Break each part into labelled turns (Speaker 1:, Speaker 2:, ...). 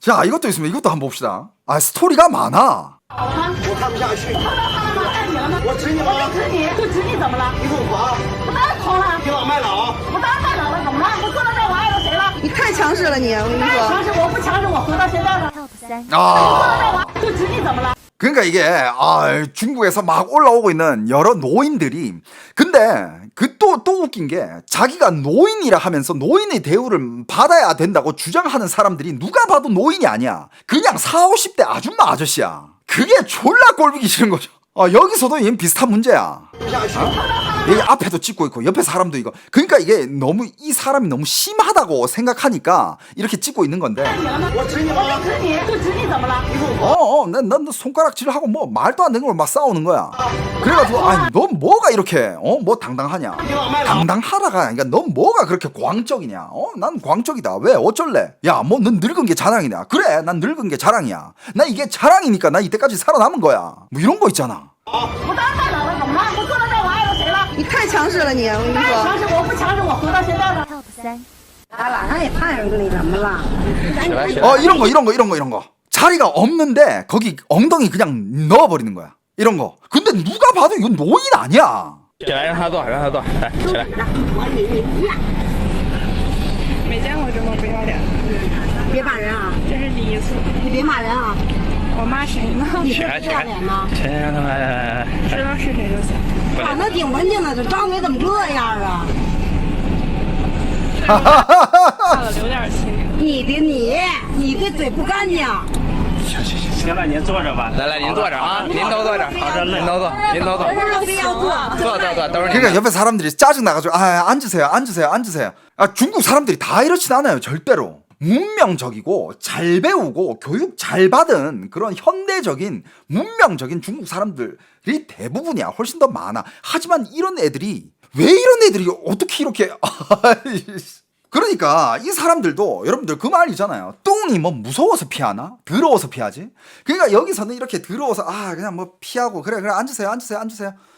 Speaker 1: 자, 이것도 있으면 이것도 한번 봅시다. 아, 스토리가 많아.
Speaker 2: 我看不下去。我指你吗？我指你，就指你怎么了？你给我划！我当然投了。给我卖了啊！我当然卖了，怎么了？我坐到这我爱了谁了？
Speaker 3: 你太强势了你，我跟你说。
Speaker 2: 强势，我不强势，我活到现在了。
Speaker 1: 아.
Speaker 2: 就指你怎么了？
Speaker 1: 그러니까 이게 중국에서 막 올라오고 있는 여러 노인들이 근데 그 또 웃긴 게 자기가 노인이라 하면서 노인의 대우를 받아야 된다고 주장하는 사람들이 누가 봐도 노인이 아니야. 그냥 40, 50대 아줌마 아저씨야. 그게 졸라 꼴보기 싫은 거죠. 여기서도 얘는 비슷한 문제야. 여기 앞에도 찍고 있고 옆에 사람도 이거. 그러니까 이게 너무 이 사람이 너무 심하다고 생각하니까 이렇게 찍고 있는 건데.
Speaker 2: 我指你吗？我指你，就指你怎么了？你给我划！
Speaker 1: 난 손가락질하고 뭐 말도 안 되는 걸 막 싸우는 거야. 그래가지고 아니 넌 뭐가 이렇게 뭐 당당하냐? 당당하다가 그러니까 넌 뭐가 그렇게 광적이냐? 난 광적이다. 왜 어쩔래? 야 뭐 넌 늙은 게 자랑이냐? 그래 난 늙은 게 자랑이야. 나 이게 자랑이니까 나 이때까지 살아남은 거야. 뭐 이런 거 있잖아.
Speaker 2: 我当然卖了，怎么了？我坐到这我爱了谁了？
Speaker 3: 你太强势了你，我跟你说。
Speaker 2: 强势，我不强势，我活到现在了。
Speaker 1: 이런 거. 자리가 없는데 거기 엉덩이 그냥 넣어버리는 거야. 이런 거. 근데 누가 봐도 이건 노인 아니야.
Speaker 4: 起来，让他坐，让他坐，来，起来。
Speaker 5: 没见过这么不要脸，
Speaker 3: 别骂人啊！
Speaker 5: 这是第一次。
Speaker 3: 你别骂人啊！
Speaker 5: 我骂谁呢？
Speaker 3: 你这不要脸吗？
Speaker 4: 起来，让他来。
Speaker 5: 知道是谁就行。
Speaker 3: 长得挺文静的，这张嘴怎么这样啊？
Speaker 5: 看了留点心。
Speaker 3: 你这嘴不干净。
Speaker 4: 行了，您坐着吧。来，您坐着啊，您都坐着。好，您都坐，您都坐。
Speaker 3: 非要坐。
Speaker 4: 坐，都是您。
Speaker 1: 그러니까 옆에 사람들이 짜증나가지고 앉으세요. 중국 사람들이 다 이렇진 않아요. 절대로. 문명적이고 잘 배우고 교육 잘 받은 그런 현대적인 문명적인 중국 사람들이 대부분이야. 훨씬 더 많아. 하지만 이런 애들이 왜 이런 애들이 어떻게 이렇게 그러니까 이 사람들도 여러분들 그 말이잖아요. 똥이 뭐 무서워서 피하나? 더러워서 피하지? 그러니까 여기서는 이렇게 더러워서 그냥 뭐 피하고 그래 앉으세요.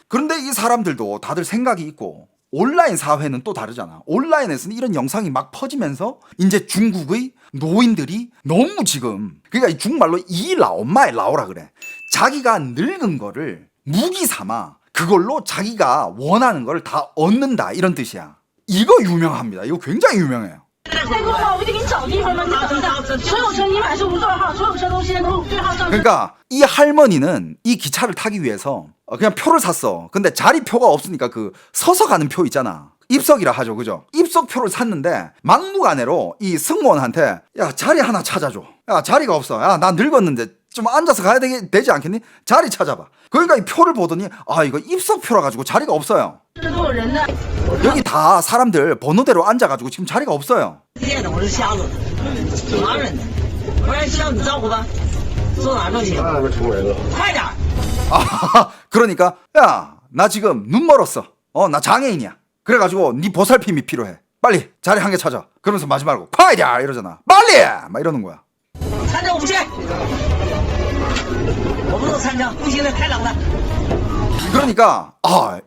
Speaker 1: 그런데 이 사람들도 다들 생각이 있고 온라인 사회는 또 다르잖아. 온라인에서는 이런 영상이 막 퍼지면서 이제 중국의 노인들이 너무 지금 그러니까 이 중국말로 엄마의 라오라 그래. 자기가 늙은 거를 무기 삼아 그걸로 자기가 원하는 걸 다 얻는다 이런 뜻이야. 이거 유명합니다. 이거 굉장히 유명해요.
Speaker 2: 再给我划，我就给你找地方嘛，你等着。所有车你买是无座号，所有车都现在都对号上。
Speaker 1: 그러니까 이 할머니는 이 기차를 타기 위해서 그냥 표를 샀어. 근데 자리표가 없으니까 그 서서 가는 표 있잖아. 입석이라 하죠, 그죠? 입석표를 샀는데 막무가내로 이 승무원한테 야 자리 하나 찾아줘. 야 자리가 없어. 야 나 늙었는데 좀 앉아서 가야 되지 않겠니? 자리 찾아봐. 그러니까 이 표를 보더니 이거 입석표라 가지고 자리가 없어요. 여기 다 사람들 번호대로 앉아가지고 지금 자리가 없어요. 그러니까 야 나 지금 눈 멀었어. 나 장애인이야. 그래가지고 네 보살핌이 필요해. 빨리 자리 한 개 찾아. 그러면서 마지막으로快点 이러잖아. 빨리 막 이러는 거야.
Speaker 2: 参加我不去，我不能参加，不行的，太冷了。
Speaker 1: 그러니까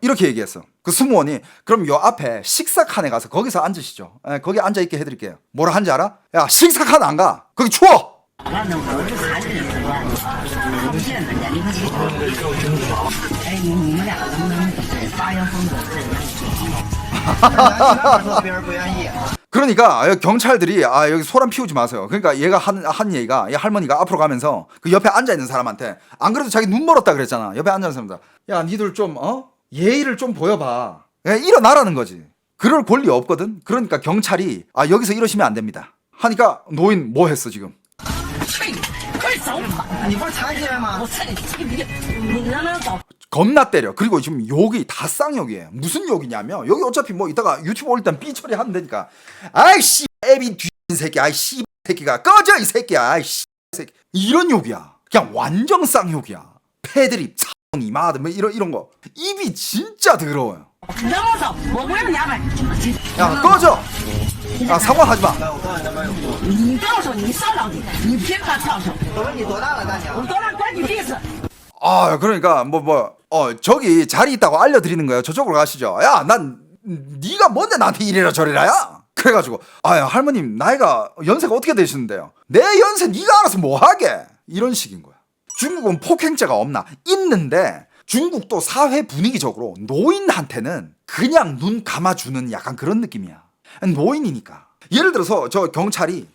Speaker 1: 이렇게 얘기했어. 그 승무원이 그럼 요 앞에 식사칸에 가서 거기서 앉으시죠. 거기 앉아있게 해드릴게요. 뭐라 한지 알아? 야 식사칸 안 가. 거기 추워. 그러니까 경찰들이 여기 소란 피우지 마세요. 그러니까 얘가 한 얘기가 이 할머니가 앞으로 가면서 그 옆에 앉아 있는 사람한테 안 그래도 자기 눈 멀었다 그랬잖아. 옆에 앉아 있는 사람들 야 니들 좀 예의를 좀 보여봐. 일어나라는 거지. 그럴 권리 없거든. 그러니까 경찰이 여기서 이러시면 안 됩니다. 하니까 노인 뭐 했어 지금? 겁나 때려. 그리고 지금 욕이 다 쌍욕이에요. 무슨 욕이냐면 여기 어차피 뭐 이따가 유튜브 올릴 땐 삐 처리하면 되니까 아이씨 애비 뒤진 새끼 아이씨 새끼가 꺼져 이 새끼야 아이씨 새끼 이런 욕이야. 그냥 완전 쌍욕이야. 패드립 사원이 마드 뭐 이런 거 입이 진짜 더러워요. 야 꺼져. 상관하지 마.
Speaker 2: 你告诉你上到底，你别他跳跳。我说你多大了，大娘？我多大关你屁事？
Speaker 1: 그러니까 저기 자리 있다고 알려드리는 거예요. 저쪽으로 가시죠. 야, 난 네가 뭔데 나한테 이래라 저래라야? 그래가지고 아야 할머님 나이가 연세가 어떻게 되시는데요? 내 연세 네가 알아서 뭐하게? 이런 식인 거야. 중국은 폭행죄가 없나? 있는데 중국도 사회 분위기적으로 노인한테는 그냥 눈 감아주는 약간 그런 느낌이야. 노인이니까. 예를 들어서 저 경찰이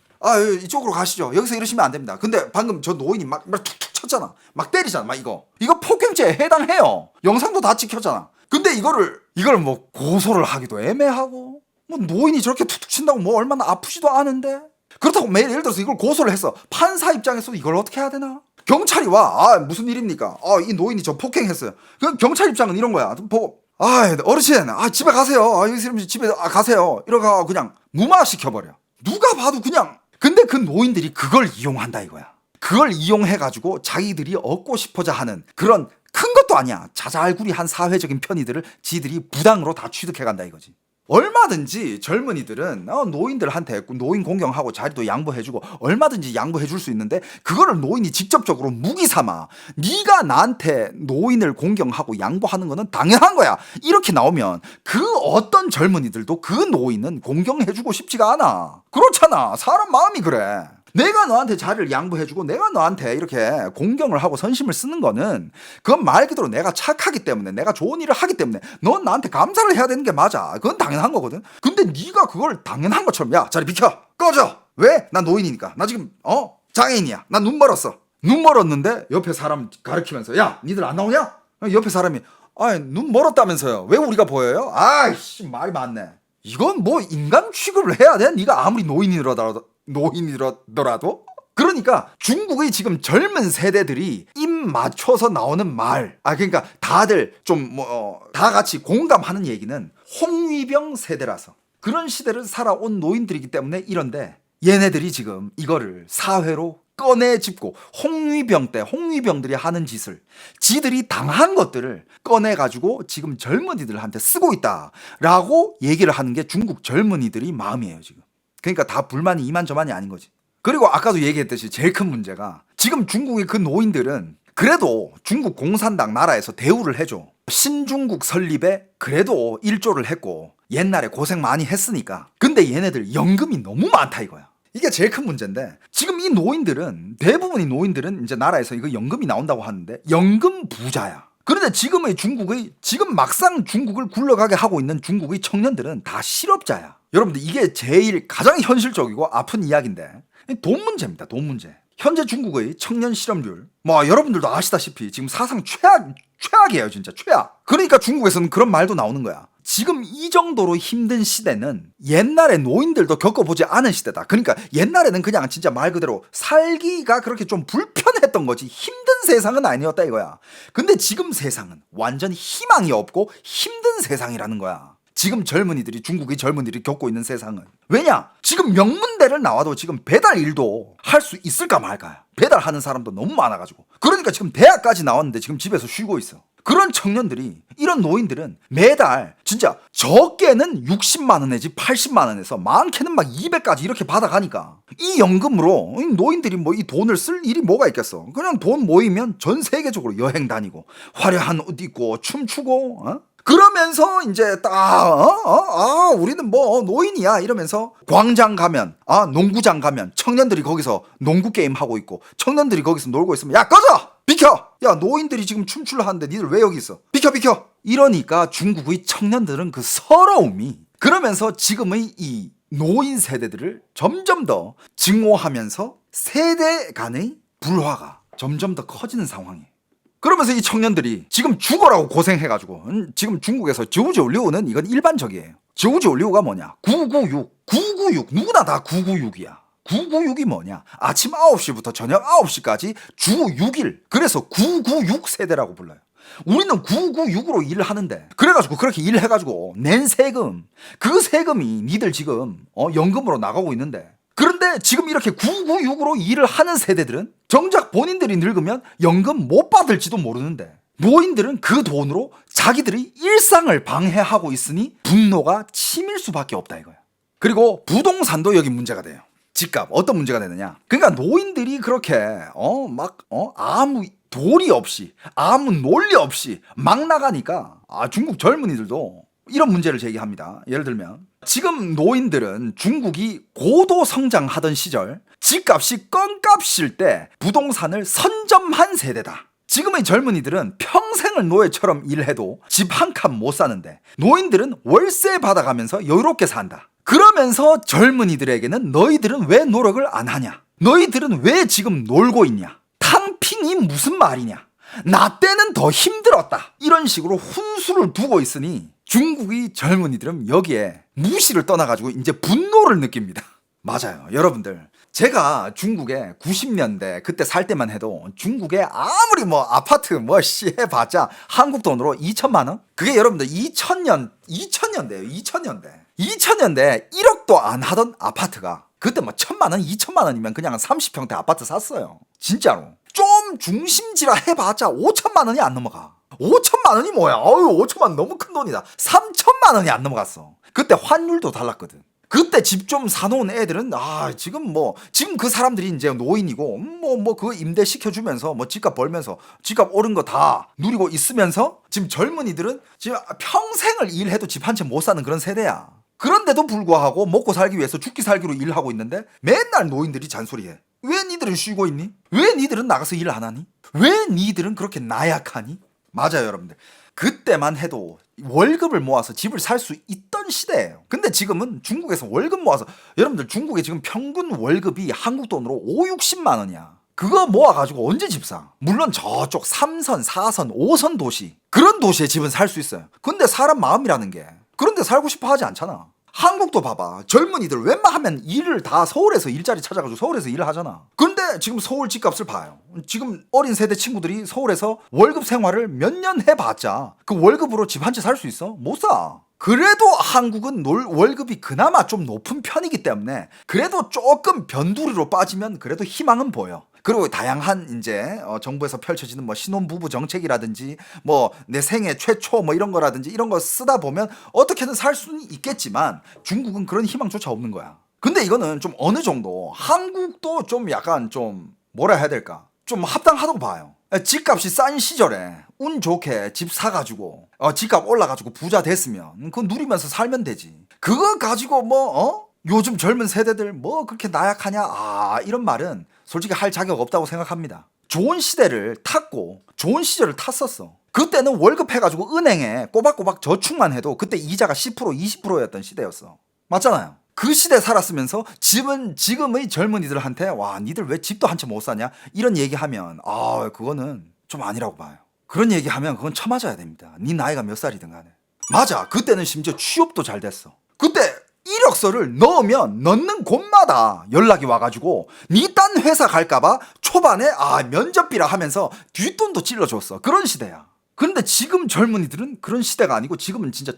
Speaker 1: 이쪽으로 가시죠. 여기서 이러시면 안 됩니다. 근데 방금 저 노인이 막 툭툭 쳤잖아. 막 때리잖아. 막 이거 폭행죄에 해당해요. 영상도 다 찍혔잖아. 근데 이걸 뭐 고소를 하기도 애매하고 뭐 노인이 저렇게 툭툭 친다고 뭐 얼마나 아프지도 않은데 그렇다고 매일 예를 들어서 이걸 고소를 했어. 판사 입장에서도 이걸 어떻게 해야 되나? 경찰이 와. 무슨 일입니까? 이 노인이 저 폭행했어요. 그 경찰 입장은 이런 거야. 보고 어르신 집에 가세요. 여기 집에 가세요. 이러고 그냥 무마시켜버려. 누가 봐도 그냥. 근데 그 노인들이 그걸 이용한다 이거야. 그걸 이용해가지고 자기들이 얻고 싶어자 하는 그런 큰 것도 아니야. 자잘구리한 사회적인 편의들을 지들이 부당으로 다 취득해간다 이거지. 얼마든지 젊은이들은 노인들한테 노인 공경하고 자리도 양보해주고 얼마든지 양보해줄 수 있는데 그거를 노인이 직접적으로 무기 삼아 네가 나한테 노인을 공경하고 양보하는 거는 당연한 거야. 이렇게 나오면 그 어떤 젊은이들도 그 노인은 공경해주고 싶지가 않아. 그렇잖아. 사람 마음이 그래. 내가 너한테 자리를 양보해주고 내가 너한테 이렇게 공경을 하고 선심을 쓰는 거는 그건 말 그대로 내가 착하기 때문에 내가 좋은 일을 하기 때문에 넌 나한테 감사를 해야 되는 게 맞아. 그건 당연한 거거든. 근데 네가 그걸 당연한 것처럼 야 자리 비켜 꺼져. 왜? 나 노인이니까. 나 지금 장애인이야. 나 눈 멀었어. 눈 멀었는데 옆에 사람 가리키면서 야 니들 안 나오냐? 옆에 사람이 눈 멀었다면서요. 왜 우리가 보여요? 아이씨 말이 많네. 이건 뭐 인간 취급을 해야 돼? 네가 아무리 노인이더라도. 그러니까 중국의 지금 젊은 세대들이 입 맞춰서 나오는 말 그러니까 다들 좀 다 같이 공감하는 얘기는 홍위병 세대라서 그런 시대를 살아온 노인들이기 때문에 이런데 얘네들이 지금 이거를 사회로 꺼내짚고 홍위병 때 홍위병들이 하는 짓을 지들이 당한 것들을 꺼내가지고 지금 젊은이들한테 쓰고 있다라고 얘기를 하는 게 중국 젊은이들이 마음이에요 지금. 그러니까 다 불만이 이만저만이 아닌 거지. 그리고 아까도 얘기했듯이 제일 큰 문제가 지금 중국의 그 노인들은 그래도 중국 공산당 나라에서 대우를 해줘. 신중국 설립에 그래도 일조를 했고 옛날에 고생 많이 했으니까. 근데 얘네들 연금이 너무 많다 이거야. 이게 제일 큰 문제인데 지금 이 노인들은 대부분의 노인들은 이제 나라에서 이거 연금이 나온다고 하는데 연금 부자야. 그런데 지금 막상 중국을 굴러가게 하고 있는 중국의 청년들은 다 실업자야. 여러분들 이게 제일 가장 현실적이고 아픈 이야기인데 돈 문제입니다. 돈 문제. 현재 중국의 청년 실업률 여러분들도 아시다시피 지금 사상 최악이에요. 진짜 최악. 그러니까 중국에서는 그런 말도 나오는 거야. 지금 이 정도로 힘든 시대는 옛날에 노인들도 겪어보지 않은 시대다. 그러니까 옛날에는 그냥 진짜 말 그대로 살기가 그렇게 좀 불편했던 거지 힘든 세상은 아니었다 이거야. 근데 지금 세상은 완전 희망이 없고 힘든 세상이라는 거야. 지금 중국의 젊은이들이 겪고 있는 세상은. 왜냐? 지금 명문대를 나와도 지금 배달 일도 할 수 있을까 말까야. 배달하는 사람도 너무 많아가지고. 그러니까 지금 대학까지 나왔는데 지금 집에서 쉬고 있어. 그런 청년들이 이런 노인들은 매달 진짜 적게는 60만 원 내지 80만 원에서 많게는 막 200까지 이렇게 받아가니까 이 연금으로 노인들이 이 돈을 쓸 일이 뭐가 있겠어. 그냥 돈 모이면 전 세계적으로 여행 다니고 화려한 옷 입고 춤추고 그러면서 이제 우리는 노인이야 이러면서 광장 가면 농구장 가면 청년들이 거기서 농구 게임 하고 있고 청년들이 거기서 놀고 있으면 야 꺼져 비켜 야 노인들이 지금 춤추려 하는데 니들 왜 여기 있어 비켜 이러니까 중국의 청년들은 그 서러움이 그러면서 지금의 이 노인 세대들을 점점 더 증오하면서 세대 간의 불화가 점점 더 커지는 상황이에요. 그러면서 이 청년들이 지금 죽어라고 고생해가지고 지금 중국에서 저우저울리우는 이건 일반적이에요. 저우저울리우가 뭐냐 996 누구나 다 996이야. 996이 뭐냐 아침 9시부터 저녁 9시까지 주 6일 그래서 996 세대라고 불러요. 우리는 996으로 일을 하는데 그래가지고 그렇게 일을 해가지고 낸 세금 그 세금이 니들 지금 연금으로 나가고 있는데 그런데 지금 이렇게 996으로 일을 하는 세대들은 정작 본인들이 늙으면 연금 못 받을지도 모르는데 노인들은 그 돈으로 자기들의 일상을 방해하고 있으니 분노가 치밀 수밖에 없다 이거야. 그리고 부동산도 여기 문제가 돼요. 집값 어떤 문제가 되느냐 그러니까 노인들이 그렇게 아무 도리 없이 아무 논리 없이 막 나가니까 중국 젊은이들도 이런 문제를 제기합니다. 예를 들면 지금 노인들은 중국이 고도 성장하던 시절 집값이 껌값일 때 부동산을 선점한 세대다. 지금의 젊은이들은 평생을 노예처럼 일해도 집 한 칸 못 사는데 노인들은 월세 받아가면서 여유롭게 산다. 그러면서 젊은이들에게는 너희들은 왜 노력을 안 하냐? 너희들은 왜 지금 놀고 있냐? 탕핑이 무슨 말이냐? 나 때는 더 힘들었다. 이런 식으로 훈수를 두고 있으니 중국의 젊은이들은 여기에 무시를 떠나가지고 이제 분노를 느낍니다. 맞아요. 여러분들. 제가 중국에 90년대 그때 살 때만 해도 중국에 아무리 뭐 아파트 해봤자 한국 돈으로 2천만 원? 그게 여러분들 2000년대예요. 2000년대 1억도 안 하던 아파트가 그때 뭐 1000만 원, 2천만 원이면 그냥 30평대 아파트 샀어요. 진짜로. 좀 중심지라 해봤자 5천만 원이 안 넘어가. 5천만 원이 뭐야? 5천만 원 너무 큰 돈이다. 3천만 원이 안 넘어갔어. 그때 환율도 달랐거든. 그때 집 좀 사놓은 애들은 지금 그 사람들이 이제 노인이고 그거 임대 시켜주면서 집값 벌면서 집값 오른 거 다 누리고 있으면서 지금 젊은이들은 지금 평생을 일해도 집 한 채 못 사는 그런 세대야. 그런데도 불구하고 먹고 살기 위해서 죽기 살기로 일하고 있는데 맨날 노인들이 잔소리해. 왜 니들은 쉬고 있니? 왜 니들은 나가서 일 안 하니? 왜 니들은 그렇게 나약하니? 맞아요, 여러분들. 그때만 해도 월급을 모아서 집을 살 수 있던 시대예요. 근데 지금은 중국에서 월급 모아서 여러분들 중국에 지금 평균 월급이 한국 돈으로 5-60만 원이야. 그거 모아가지고 언제 집 사? 물론 저쪽 3선, 4선, 5선 도시 그런 도시에 집은 살 수 있어요. 근데 사람 마음이라는 게 그런데 살고 싶어 하지 않잖아. 한국도 봐봐. 젊은이들 웬만하면 일을 다 서울에서 일자리 찾아가지고 서울에서 일을 하잖아. 근데 지금 서울 집값을 봐요. 지금 어린 세대 친구들이 서울에서 월급 생활을 몇 년 해봤자 그 월급으로 집 한 채 살 수 있어? 못 사. 그래도 한국은 월급이 그나마 좀 높은 편이기 때문에 그래도 조금 변두리로 빠지면 그래도 희망은 보여. 그리고 다양한 이제 정부에서 펼쳐지는 신혼부부 정책이라든지 내 생애 최초 이런 거라든지 이런 거 쓰다 보면 어떻게든 살 수는 있겠지만 중국은 그런 희망조차 없는 거야. 근데 이거는 좀 어느 정도 한국도 좀 약간 좀 뭐라 해야 될까? 좀 합당하다고 봐요. 집값이 싼 시절에 운 좋게 집 사가지고 집값 올라가지고 부자 됐으면 그거 누리면서 살면 되지. 그거 가지고 요즘 젊은 세대들 그렇게 나약하냐 이런 말은 솔직히 할 자격 없다고 생각합니다. 좋은 시대를 탔고 좋은 시절을 탔었어. 그때는 월급 해가지고 은행에 꼬박꼬박 저축만 해도 그때 이자가 10% 20%였던 시대였어. 맞잖아요. 그 시대 살았으면서 지금의 젊은이들한테 니들 왜 집도 한 채 못 사냐 이런 얘기하면 그거는 좀 아니라고 봐요. 그런 얘기하면 그건 쳐맞아야 됩니다. 네 나이가 몇 살이든 간에. 맞아. 그때는 심지어 취업도 잘 됐어. 그때 이력서를 넣는 곳마다 연락이 와가지고 니 딴 회사 갈까봐 초반에 면접비라 하면서 뒷돈도 찔러줬어. 그런 시대야. 그런데 지금 젊은이들은 그런 시대가 아니고 지금은 진짜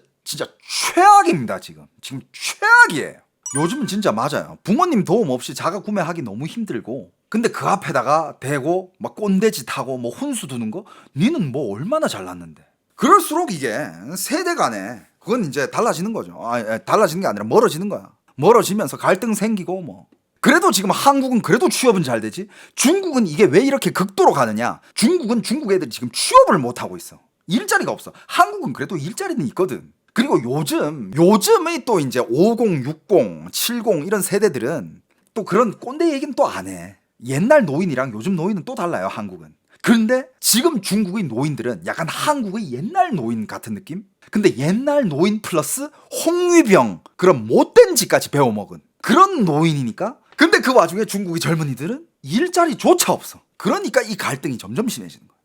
Speaker 1: 최악입니다. 지금 최악이에요. 요즘은 진짜 맞아요. 부모님 도움 없이 자가 구매하기 너무 힘들고 근데 그 앞에다가 대고 꼰대짓 하고 훈수 두는 거 니는 얼마나 잘났는데. 그럴수록 이게 세대 간에 그건 이제 달라지는 거죠. 달라지는 게 아니라 멀어지는 거야. 멀어지면서 갈등 생기고 그래도 지금 한국은 그래도 취업은 잘 되지. 중국은 이게 왜 이렇게 극도로 가느냐. 중국은 중국 애들이 지금 취업을 못 하고 있어. 일자리가 없어. 한국은 그래도 일자리는 있거든. 그리고 요즘의 또 이제 50, 60, 70 이런 세대들은 또 그런 꼰대 얘기는 또 안 해. 옛날 노인이랑 요즘 노인은 또 달라요, 한국은. 그런데 지금 중국의 노인들은 약간 한국의 옛날 노인 같은 느낌? 근데 옛날 노인 플러스 홍위병 그런 못된 짓까지 배워먹은 그런 노인이니까. 근데 그 와중에 중국의 젊은이들은 일자리조차 없어. 그러니까 이 갈등이 점점 심해지는 거야.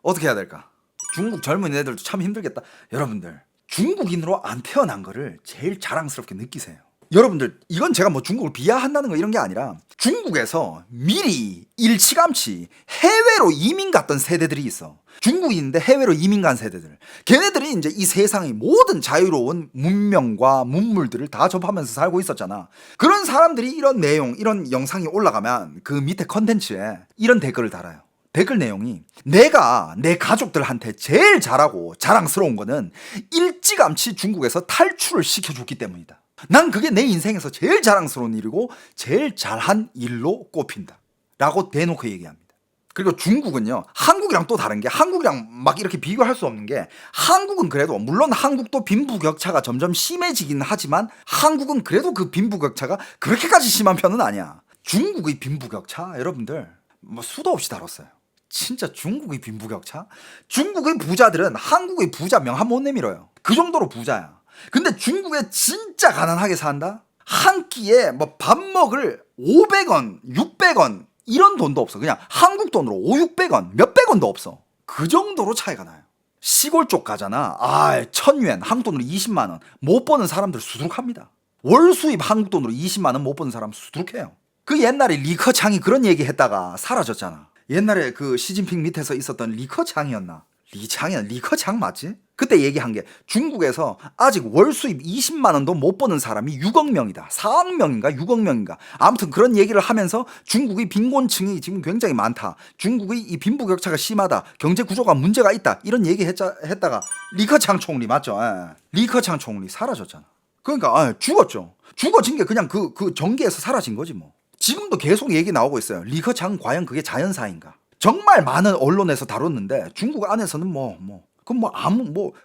Speaker 1: 어떻게 해야 될까? 중국 젊은 애들도 참 힘들겠다. 여러분들 중국인으로 안 태어난 거를 제일 자랑스럽게 느끼세요. 여러분들 이건 제가 중국을 비하한다는 거 이런 게 아니라 중국에서 미리 일찌감치 해외로 이민 갔던 세대들이 있어. 중국인인데 해외로 이민 간 세대들. 걔네들이 이제 이 세상의 모든 자유로운 문명과 문물들을 다 접하면서 살고 있었잖아. 그런 사람들이 이런 내용, 이런 영상이 올라가면 그 밑에 컨텐츠에 이런 댓글을 달아요. 댓글 내용이 내가 내 가족들한테 제일 잘하고 자랑스러운 거는 일찌감치 중국에서 탈출을 시켜줬기 때문이다. 난 그게 내 인생에서 제일 자랑스러운 일이고 제일 잘한 일로 꼽힌다 라고 대놓고 얘기합니다. 그리고 중국은요, 한국이랑 또 다른 게, 한국이랑 막 이렇게 비교할 수 없는 게, 한국은 그래도 물론 한국도 빈부격차가 점점 심해지긴 하지만 한국은 그래도 그 빈부격차가 그렇게까지 심한 편은 아니야. 중국의 빈부격차 여러분들 뭐 수도 없이 다뤘어요. 진짜 중국의 빈부격차? 중국의 부자들은 한국의 부자 명함 못 내밀어요. 그 정도로 부자야. 근데 중국에 진짜 가난하게 산다? 한 끼에 뭐 밥 먹을 500원, 600원 이런 돈도 없어. 그냥 한국 돈으로 5, 600원, 몇백 원도 없어. 그 정도로 차이가 나요. 시골 쪽 가잖아. 1000yuan, 한국 돈으로 20만 원. 못 버는 사람들 수두룩합니다. 월 수입 한국 돈으로 20만 원 못 버는 사람 수두룩해요. 그 옛날에 리커창이 그런 얘기 했다가 사라졌잖아. 옛날에 그 시진핑 밑에서 있었던 리커창이었나? 리커창 맞지? 그때 얘기한 게 중국에서 아직 월 수입 20만 원도 못 버는 사람이 6억 명이다. 4억 명인가 6억 명인가. 아무튼 그런 얘기를 하면서 중국의 빈곤층이 지금 굉장히 많다. 중국의 이 빈부격차가 심하다. 경제 구조가 문제가 있다. 이런 얘기 했다가 리커창 총리 맞죠? 리커창 총리 사라졌잖아. 그러니까 죽었죠. 죽어진 게 그냥 그 전기에서 사라진 거지 뭐. 지금도 계속 얘기 나오고 있어요. 리커창 과연 그게 자연사인가? 정말 많은 언론에서 다뤘는데 중국 안에서는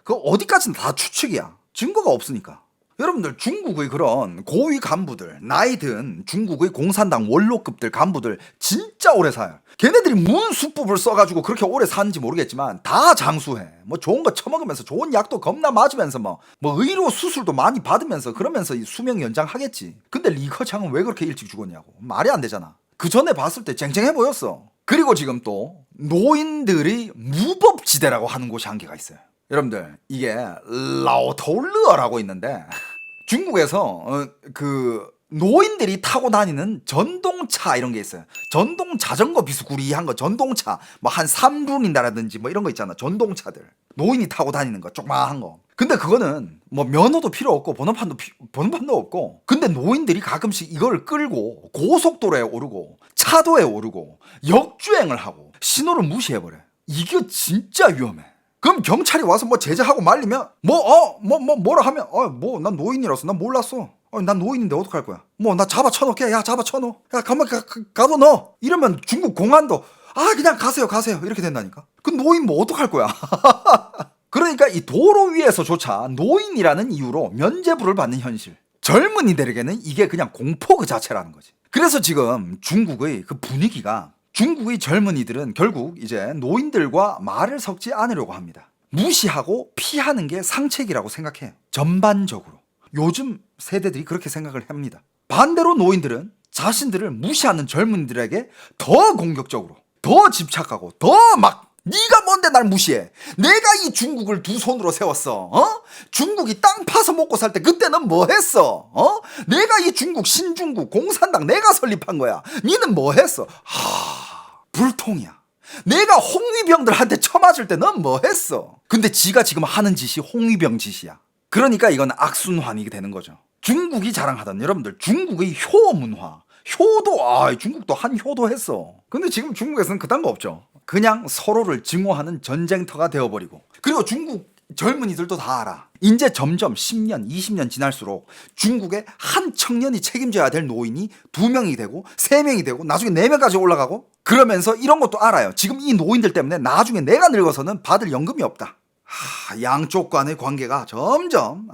Speaker 1: 그 어디까지는 다 추측이야. 증거가 없으니까. 여러분들 중국의 그런 고위 간부들, 나이 든 중국의 공산당 원로급들 간부들 진짜 오래 사요. 걔네들이 무슨 수법을 써가지고 그렇게 오래 사는지 모르겠지만 다 장수해. 뭐 좋은 거 처먹으면서 좋은 약도 겁나 맞으면서 뭐 의료 수술도 많이 받으면서 그러면서 이 수명 연장하겠지. 근데 리커창은 왜 그렇게 일찍 죽었냐고. 말이 안 되잖아. 그 전에 봤을 때 쟁쟁해 보였어. 그리고 지금 또 노인들이 무법지대라고 하는 곳이 한 개가 있어요. 여러분들 이게 라오토르라고 있는데 중국에서 그 노인들이 타고 다니는 전동차 이런 게 있어요. 전동 자전거 비스구리한 거 전동차 뭐 한 3륜이라든지 뭐 이런 거 있잖아. 전동차들 노인이 타고 다니는 거 조그마한 거. 근데 그거는 뭐 면허도 필요 없고 번호판도 없고. 근데 노인들이 가끔씩 이걸 끌고 고속도로에 오르고 차도에 오르고 역주행을 하고 신호를 무시해버려. 이게 진짜 위험해. 그럼 경찰이 와서 뭐 제재하고 말리면 뭐라 하면 난 노인이라서 난 몰랐어. 난 노인인데 어떡할 거야. 나 잡아 쳐놓게. 야 잡아 쳐놓어. 야 가만 가둬 넣어. 이러면 중국 공안도 그냥 가세요 이렇게 된다니까. 그 노인 뭐 어떡할 거야. 그러니까 이 도로 위에서조차 노인이라는 이유로 면죄부를 받는 현실. 젊은이들에게는 이게 그냥 공포 그 자체라는 거지. 그래서 지금 중국의 그 분위기가 중국의 젊은이들은 결국 이제 노인들과 말을 섞지 않으려고 합니다. 무시하고 피하는 게 상책이라고 생각해요. 전반적으로. 요즘 세대들이 그렇게 생각을 합니다. 반대로 노인들은 자신들을 무시하는 젊은이들에게 더 공격적으로, 더 집착하고, 더 막 네가 뭔데 날 무시해. 내가 이 중국을 두 손으로 세웠어. 중국이 땅 파서 먹고 살 때 그때는 뭐 했어? 내가 이 중국 신중국 공산당 내가 설립한 거야. 니는 뭐 했어? 불통이야. 내가 홍위병들한테 쳐맞을 때 넌 뭐 했어? 근데 지가 지금 하는 짓이 홍위병 짓이야. 그러니까 이건 악순환이 되는 거죠. 중국이 자랑하던 여러분들 중국의 효 문화. 효도 중국도 한 효도 했어. 근데 지금 중국에서는 그딴 거 없죠. 그냥 서로를 증오하는 전쟁터가 되어버리고. 그리고 중국 젊은이들도 다 알아. 이제 점점 10년, 20년 지날수록 중국의 한 청년이 책임져야 될 노인이 2명이 되고 3명이 되고 나중에 4명까지 올라가고 그러면서 이런 것도 알아요. 지금 이 노인들 때문에 나중에 내가 늙어서는 받을 연금이 없다. 양쪽 간의 관계가 점점.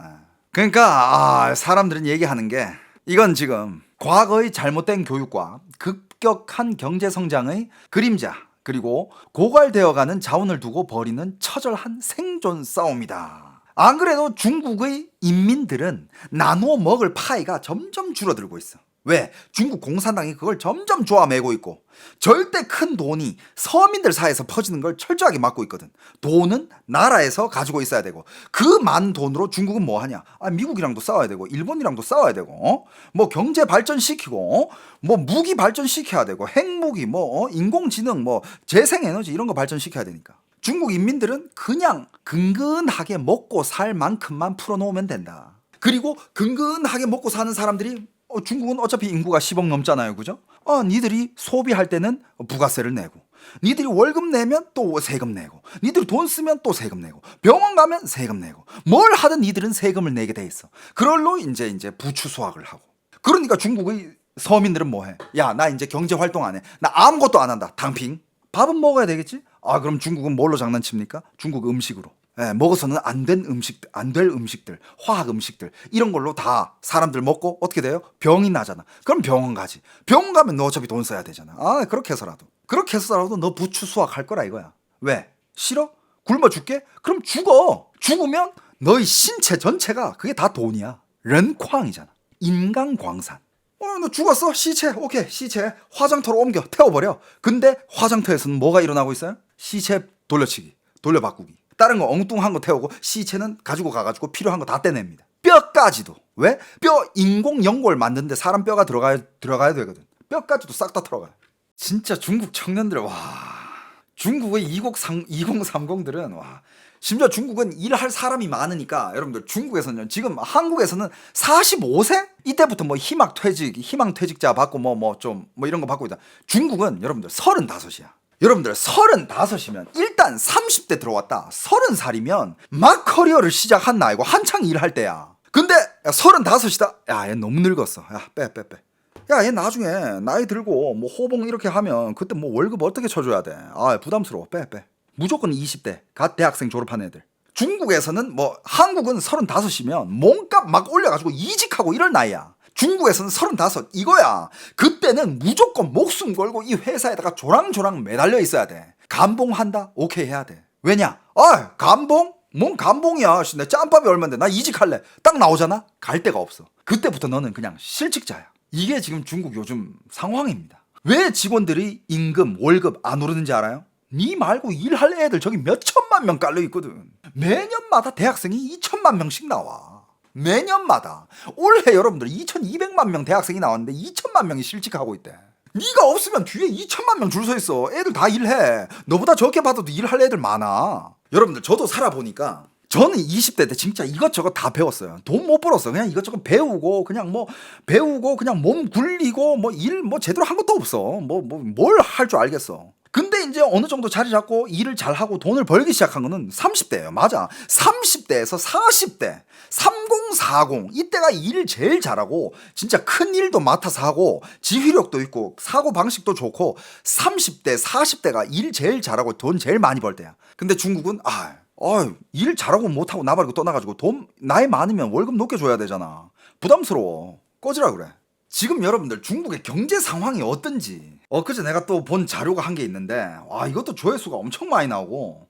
Speaker 1: 그러니까 사람들은 얘기하는 게 이건 지금 과거의 잘못된 교육과 급격한 경제 성장의 그림자 그리고 고갈되어가는 자원을 두고 벌이는 처절한 생존 싸움이다. 안 그래도 중국의 인민들은 나눠 먹을 파이가 점점 줄어들고 있어. 왜? 중국 공산당이 그걸 점점 조아매고 있고 절대 큰 돈이 서민들 사이에서 퍼지는 걸 철저하게 막고 있거든. 돈은 나라에서 가지고 있어야 되고 그 많은 돈으로 중국은 뭐 하냐? 미국이랑도 싸워야 되고 일본이랑도 싸워야 되고 뭐 경제 발전시키고 뭐 무기 발전시켜야 되고 핵무기 인공지능 재생에너지 이런 거 발전시켜야 되니까. 중국 인민들은 그냥 근근하게 먹고 살 만큼만 풀어놓으면 된다. 그리고 근근하게 먹고 사는 사람들이 중국은 어차피 인구가 10억 넘잖아요. 그죠? 니들이 소비할 때는 부가세를 내고 니들이 월급 내면 또 세금 내고 니들이 돈 쓰면 또 세금 내고 병원 가면 세금 내고 뭘 하든 니들은 세금을 내게 돼 있어. 그걸로 이제 부추 수확을 하고. 그러니까 중국의 서민들은 뭐해? 야, 나 이제 경제 활동 안 해. 나 아무것도 안 한다. 당핑. 밥은 먹어야 되겠지? 아, 그럼 중국은 뭘로 장난칩니까? 중국 음식으로. 예, 먹어서는 안 될 음식들, 화학 음식들, 이런 걸로 다 사람들 먹고 어떻게 돼요? 병이 나잖아. 그럼 병원 가지. 병원 가면 너 어차피 돈 써야 되잖아. 아, 그렇게 해서라도 너 부추 수확 할 거라 이거야. 왜? 싫어? 굶어 죽게? 그럼 죽어. 죽으면 너의 신체 전체가 그게 다 돈이야. 른쾅이잖아. 인간광산. 너 죽었어? 시체. 오케이. 시체 화장터로 옮겨. 태워버려. 근데 화장터에서는 뭐가 일어나고 있어요? 시체 돌려치기. 돌려바꾸기. 다른 거 엉뚱한 거 태우고 시체는 가지고 가가지고 필요한 거 다 떼냅니다. 뼈까지도. 왜? 뼈 인공 연골 만드는데 사람 뼈가 들어가야 되거든. 뼈까지도 싹 다 들어가요. 진짜 중국 청년들 와. 중국의 2030들은 와. 심지어 중국은 일할 사람이 많으니까 여러분들 중국에서는 지금 한국에서는 45세 이때부터 뭐 희망퇴직자 받고 뭐 이런 거 받고 있다. 중국은 여러분들 35이야. 여러분들 35이면 일단 30대 들어왔다. 30살이면 막 커리어를 시작한 나이고 한창 일할 때야. 근데 35이다. 야, 얘 너무 늙었어. 야, 빼. 야, 얘 나중에 나이 들고 뭐 호봉 이렇게 하면 그때 뭐 월급 어떻게 쳐줘야 돼. 아, 부담스러워. 빼. 무조건 20대 갓 대학생 졸업한 애들. 중국에서는 뭐 한국은 35이면 몸값 막 올려가지고 이직하고 이럴 나이야. 중국에서는 35 이거야. 그때는 무조건 목숨 걸고 이 회사에다가 조랑조랑 매달려 있어야 돼. 감봉한다? 오케이 해야 돼. 왜냐? 감봉? 뭔 감봉이야. 내 짬밥이 얼만데 나 이직할래. 딱 나오잖아? 갈 데가 없어. 그때부터 너는 그냥 실직자야. 이게 지금 중국 요즘 상황입니다. 왜 직원들이 임금, 월급 안 오르는지 알아요? 니 말고 일할 애들 저기 몇 천만 명 깔려 있거든. 매년마다 대학생이 2천만 명씩 나와. 매년마다. 올해 여러분들 2200만 명 대학생이 나왔는데 2천만 명이 실직하고 있대. 네가 없으면 뒤에 2천만 명 줄 서 있어. 애들 다 일해. 너보다 적게 받아도 일할 애들 많아. 여러분들 저도 살아보니까 저는 20대 때 진짜 이것저것 다 배웠어요. 돈 못 벌었어. 그냥 이것저것 배우고 그냥 몸 굴리고 일 제대로 한 것도 없어. 뭘 할 줄 알겠어. 근데 이제 어느 정도 자리 잡고 일을 잘하고 돈을 벌기 시작한 거는 30대예요. 맞아. 30대에서 40대 3040 이때가 일 제일 잘하고 진짜 큰 일도 맡아서 하고 지휘력도 있고 사고방식도 좋고 30대 40대가 일 제일 잘하고 돈 제일 많이 벌 때야. 근데 중국은 일 잘하고 못하고 나발이고 떠나가지고 돈 나이 많으면 월급 높게 줘야 되잖아. 부담스러워. 꺼지라 그래. 지금 여러분들 중국의 경제 상황이 어떤지 엊그제 내가 또 본 자료가 한 게 있는데 와, 이것도 조회수가 엄청 많이 나오고